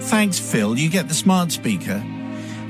Thanks, Phil. You get the smart speaker.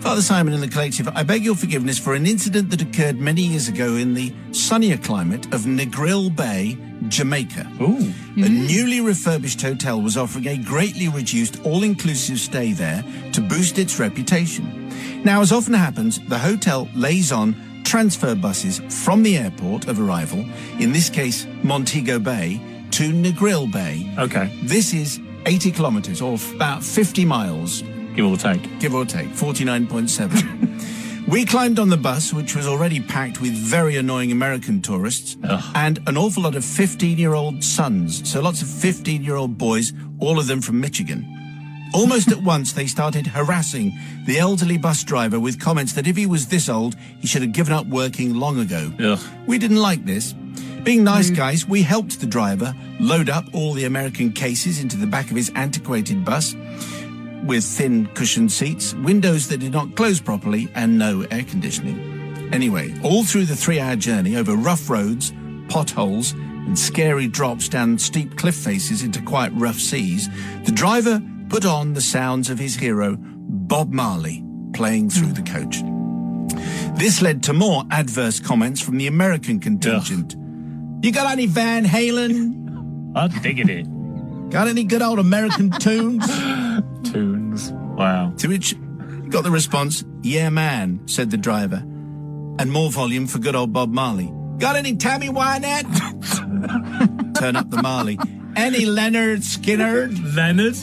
Father Simon and the Collective, I beg your forgiveness for an incident that occurred many years ago in the sunnier climate of Negril Bay, Jamaica. Ooh. A newly refurbished hotel was offering a greatly reduced all-inclusive stay there to boost its reputation. Now, as often happens, the hotel lays on transfer buses from the airport of arrival, in this case Montego Bay, to Negril Bay. Okay. This is 80 kilometres, or about 50 miles. Give or take. Give or take, 49.7. We climbed on the bus, which was already packed with very annoying American tourists, and an awful lot of 15-year-old sons. So lots of 15-year-old boys, all of them from Michigan. Almost at once, they started harassing the elderly bus driver with comments that if he was this old, he should have given up working long ago. Ugh. We didn't like this. Being nice guys, we helped the driver load up all the American cases into the back of his antiquated bus with thin cushioned seats, windows that did not close properly, and no air conditioning. Anyway, all through the 3-hour journey over rough roads, potholes, and scary drops down steep cliff faces into quite rough seas, the driver put on the sounds of his hero, Bob Marley, playing through the coach. This led to more adverse comments from the American contingent. You got any Van Halen? I'll dig it. Got any good old American tunes? Tunes. Wow. To which got the response, yeah, man, said the driver. And more volume for good old Bob Marley. Got any Tammy Wynette? Turn up the Marley. Any Leonard Skinner? Leonard?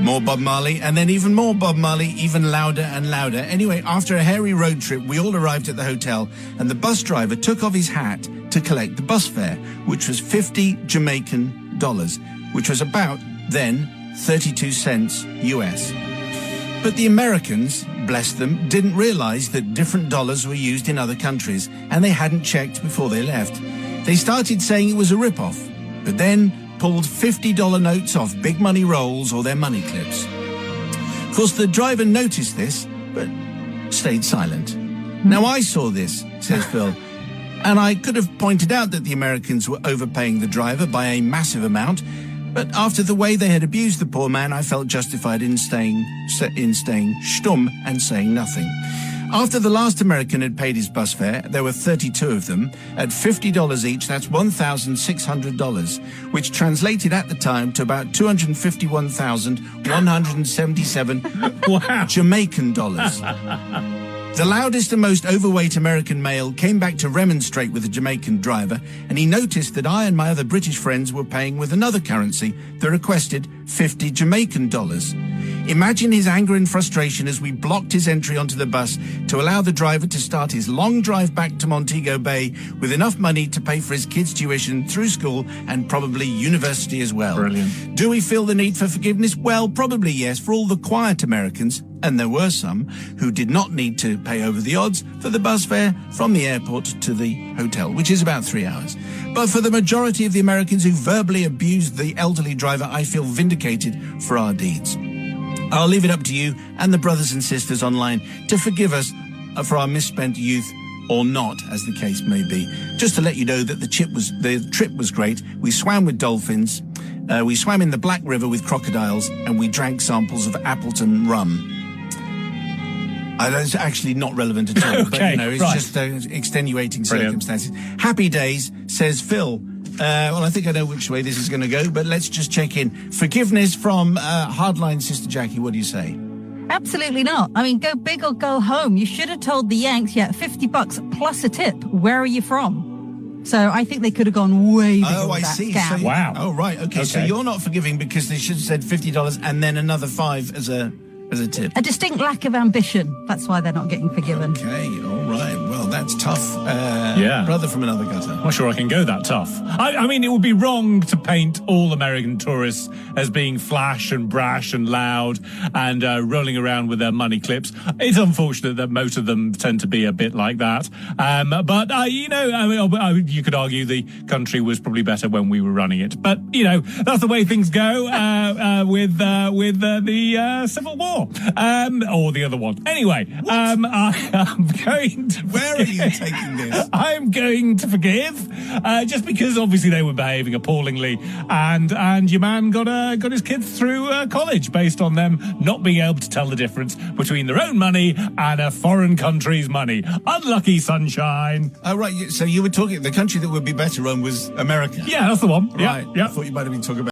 More Bob Marley, and then even more Bob Marley, even louder and louder. Anyway, after a hairy road trip, we all arrived at the hotel, and the bus driver took off his hat to collect the bus fare, which was 50 Jamaican dollars, which was about, then, 32 cents US. But the Americans, bless them, didn't realize that different dollars were used in other countries, and they hadn't checked before they left. They started saying it was a rip-off, but then pulled $50 notes off big money rolls or their money clips. Of course, the driver noticed this, but stayed silent. Now, I saw this, says Phil, and I could have pointed out that the Americans were overpaying the driver by a massive amount, but after the way they had abused the poor man, I felt justified in staying stum and saying nothing. After the last American had paid his bus fare, there were 32 of them. At $50 each, that's $1,600, which translated at the time to about 251,177 Wow. Jamaican dollars. The loudest and most overweight American male came back to remonstrate with the Jamaican driver, and he noticed that I and my other British friends were paying with another currency that requested 50 Jamaican dollars. Imagine his anger and frustration as we blocked his entry onto the bus to allow the driver to start his long drive back to Montego Bay with enough money to pay for his kids' tuition through school and probably university as well. Brilliant. Do we feel the need for forgiveness? Well, probably yes, for all the quiet Americans, and there were some, who did not need to pay over the odds for the bus fare from the airport to the hotel, which is about 3 hours. But for the majority of the Americans who verbally abused the elderly driver, I feel vindicated for our deeds. I'll leave it up to you and the brothers and sisters online to forgive us for our misspent youth, or not, as the case may be. Just to let you know that the trip was great. We swam with dolphins, we swam in the Black River with crocodiles, and we drank samples of Appleton rum. That's actually not relevant at all, but you know, it's just extenuating circumstances. Happy days, says Phil. Well, I think I know which way this is going to go, but let's just check in. Forgiveness from Hardline Sister Jackie, what do you say? Absolutely not. I mean, go big or go home. You should have told the Yanks, yeah, $50 plus a tip. Where are you from? So I think they could have gone way bigger with that scam. So wow. Oh, right. Okay. So you're not forgiving because they should have said $50 and then another $5 as a tip. A distinct lack of ambition. That's why they're not getting forgiven. Okay. All right. Well, that's tough. Yeah. Brother from another gutter. I'm not sure I can go that tough. I mean, it would be wrong to paint all American tourists as being flash and brash and loud and rolling around with their money clips. It's unfortunate that most of them tend to be a bit like that. But you know, I mean, you could argue the country was probably better when we were running it. But, you know, that's the way things go with the Civil War. Or the other one. Anyway, I'm going Where are you taking this? I'm going to forgive, just because obviously they were behaving appallingly, and your man got his kids through college based on them not being able to tell the difference between their own money and a foreign country's money. Unlucky, sunshine. Oh, right. So you were talking, the country that would be better run was America. Yeah, that's the one. Right. Yeah. I thought you might have been talking about